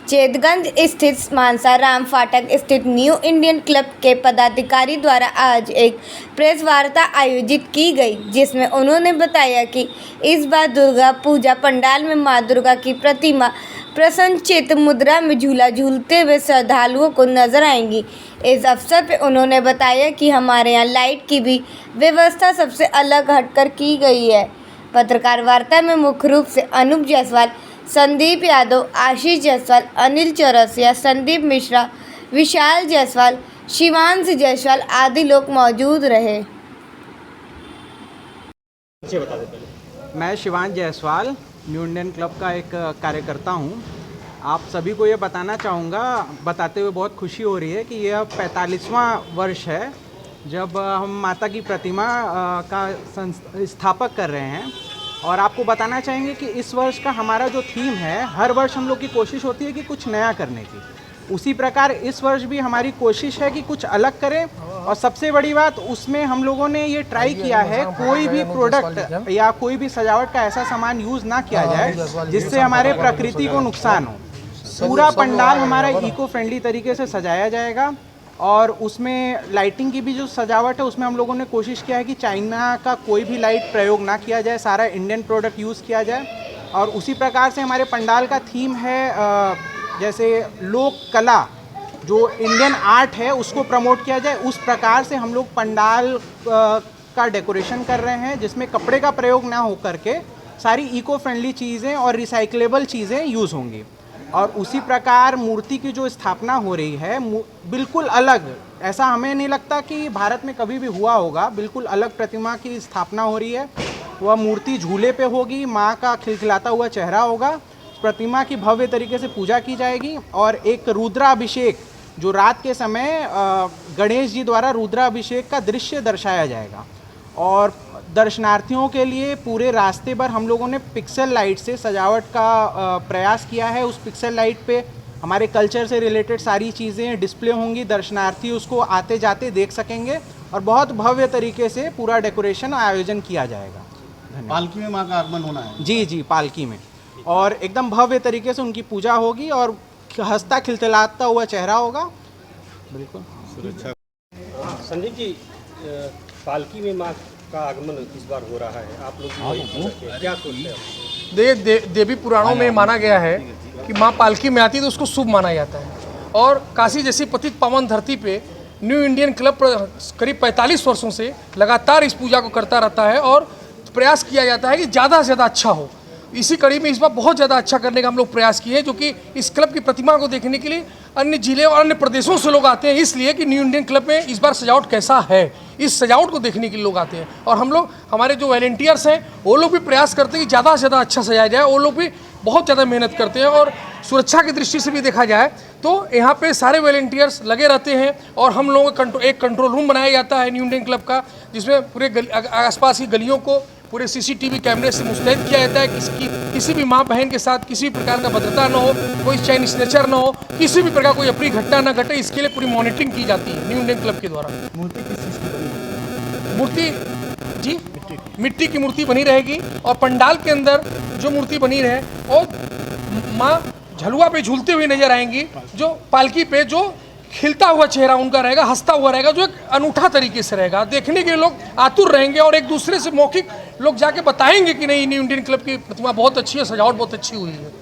चेतगंज स्थित मानसाराम फाटक स्थित न्यू इंडियन क्लब के पदाधिकारी द्वारा आज एक प्रेस वार्ता आयोजित की गई, जिसमें उन्होंने बताया कि इस बार दुर्गा पूजा पंडाल में मां दुर्गा की प्रतिमा प्रसन्नचित्त मुद्रा में झूला झूलते हुए श्रद्धालुओं को नजर आएंगी। इस अवसर पर उन्होंने बताया कि हमारे यहाँ लाइट की भी व्यवस्था सबसे अलग हटकर की गई है। पत्रकार वार्ता में मुख्य रूप से अनूप जायसवाल, संदीप यादव, आशीष जायसवाल, अनिल चौरसिया, संदीप मिश्रा, विशाल जायसवाल, शिवांश जायसवाल आदि लोग मौजूद रहे। मैं Shivansh Jaiswal new Indian club का एक कार्यकर्ता हूं। आप सभी को ये बताना चाहूँगा, बताते हुए बहुत खुशी हो रही है कि यह 45वां वर्ष है जब हम माता की प्रतिमा का संस्थापक कर रहे हैं। और आपको बताना चाहेंगे कि इस वर्ष का हमारा जो थीम है, हर वर्ष हम लोग की कोशिश होती है कि कुछ नया करने की। उसी प्रकार इस वर्ष भी हमारी कोशिश है कि कुछ अलग करें। और सबसे बड़ी बात, उसमें हम लोगों ने ये ट्राई किया है, कोई भी प्रोडक्ट या कोई भी सजावट का ऐसा सामान यूज़ ना किया जाए जिससे हमारे प्रकृति को नुकसान हो। पूरा पंडाल हमारा इको फ्रेंडली तरीके से सजाया जाएगा। और उसमें लाइटिंग की भी जो सजावट है, उसमें हम लोगों ने कोशिश किया है कि चाइना का कोई भी लाइट प्रयोग ना किया जाए, सारा इंडियन प्रोडक्ट यूज़ किया जाए। और उसी प्रकार से हमारे पंडाल का थीम है, जैसे लोक कला जो इंडियन आर्ट है उसको प्रमोट किया जाए। उस प्रकार से हम लोग पंडाल का डेकोरेशन कर रहे हैं, जिसमें कपड़े का प्रयोग ना हो करके सारी इको फ्रेंडली चीज़ें और रिसाइक्लेबल चीज़ें यूज़ होंगी। और उसी प्रकार मूर्ति की जो स्थापना हो रही है बिल्कुल अलग, ऐसा हमें नहीं लगता कि भारत में कभी भी हुआ होगा। बिल्कुल अलग प्रतिमा की स्थापना हो रही है। वह मूर्ति झूले पे होगी, माँ का खिलखिलाता हुआ चेहरा होगा, प्रतिमा की भव्य तरीके से पूजा की जाएगी। और एक रुद्राभिषेक जो रात के समय गणेश जी द्वारा रुद्राभिषेक का दृश्य दर्शाया जाएगा। और दर्शनार्थियों के लिए पूरे रास्ते पर हम लोगों ने पिक्सल लाइट से सजावट का प्रयास किया है। उस पिक्सल लाइट पे हमारे कल्चर से रिलेटेड सारी चीज़ें डिस्प्ले होंगी, दर्शनार्थी उसको आते जाते देख सकेंगे। और बहुत भव्य तरीके से पूरा डेकोरेशन आयोजन किया जाएगा। पालकी में माँ का आगमन होना है? जी, पालकी में। और एकदम भव्य तरीके से उनकी पूजा होगी और हंसता खिलखिलाता हुआ चेहरा होगा। बिल्कुल। सुरक्षा। संदीप जी, पालकी में माँ का आगमन इस बार हो रहा है, आप लोग क्या सोचते हैं? देवी पुराणों में माना गया है कि माँ पालकी में आती है तो उसको शुभ माना जाता है। और काशी जैसी पतित पावन धरती पे न्यू इंडियन क्लब करीब 45 वर्षों से लगातार इस पूजा को करता रहता है और प्रयास किया जाता है कि ज़्यादा से ज़्यादा अच्छा हो। इसी कड़ी में इस बार बहुत ज़्यादा अच्छा करने का हम लोग प्रयास किए हैं, जो कि इस क्लब की प्रतिमा को देखने के लिए अन्य जिले और अन्य प्रदेशों से लोग आते हैं। इसलिए कि न्यू इंडियन क्लब में इस बार सजावट कैसा है, इस सजावट को देखने के लिए लोग आते हैं। और हम लोग, हमारे जो वॉलंटियर्स हैं, वो लोग भी प्रयास करते हैं कि ज़्यादा से ज़्यादा अच्छा सजाया जाए। वो लोग भी बहुत ज़्यादा मेहनत करते हैं। और सुरक्षा की दृष्टि से भी देखा जाए तो यहाँ पे सारे वॉलंटियर्स लगे रहते हैं। और हम लोगों का एक कंट्रोल रूम बनाया जाता है न्यू इंडियन क्लब का, जिसमें पूरे आसपास की गलियों को पूरे CCTV कैमरे से मुस्तैद किया जाता है कि किसी भी माँ बहन के साथ किसी भी प्रकार का भद्रता न हो, कोई चैन स्नेचर न हो, किसी भी प्रकार कोई अप्रिय घटना न घटे। इसके लिए पूरी मॉनिटरिंग की जाती है न्यू इंडियन क्लब के द्वारा। मूर्ति किस चीज़ की बनी? मूर्ति जी मिट्टी की मूर्ति बनी रहेगी। और पंडाल के अंदर जो मूर्ति बनी रहे, और माँ झलुआ पे झूलते हुए नजर आएंगी, जो पालकी पे जो खिलता हुआ चेहरा उनका रहेगा, हंसता हुआ रहेगा, जो एक अनूठा तरीके से रहेगा। देखने के लोग आतुर रहेंगे और एक दूसरे से मौखिक लोग जाके बताएंगे कि नहीं, न्यू इंडियन क्लब की प्रतिमा बहुत अच्छी है, सजावट बहुत अच्छी हुई है।